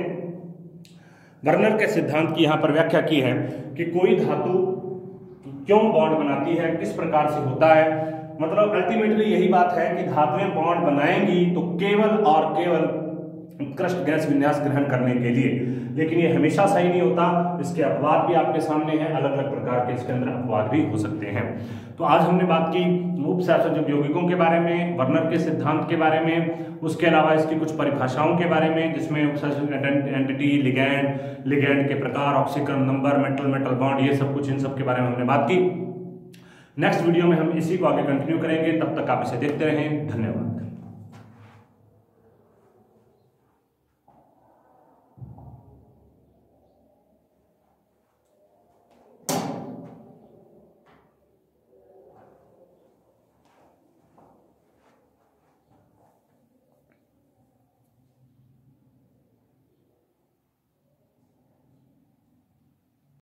Speaker 1: वर्नर के सिद्धांत की यहां पर व्याख्या की है कि कोई धातु क्यों बॉन्ड बनाती है, किस प्रकार से होता है। मतलब अल्टीमेटली यही बात है कि धातुएं बॉन्ड बनाएंगी तो केवल और केवल उत्कृष्ट गैस विन्यास ग्रहण करने के लिए, लेकिन ये हमेशा सही नहीं होता। इसके अपवाद भी आपके सामने हैं, अलग अलग प्रकार के इसके अंदर अपवाद भी हो सकते हैं। तो आज हमने बात की उपसहसंयोजक यौगिकों के बारे में, वर्नर के सिद्धांत के बारे में, उसके अलावा इसकी कुछ परिभाषाओं के बारे में जिसमें उपसहसंयोजक एंटिटी, लिगैंड के प्रकार, ऑक्सीकरण नंबर, मेटल मेटल बॉन्ड, ये सब कुछ, इन सब के बारे में हमने बात की। नेक्स्ट वीडियो में हम इसी को आगे कंटिन्यू करेंगे, तब तक आप इसे देखते रहें। धन्यवाद।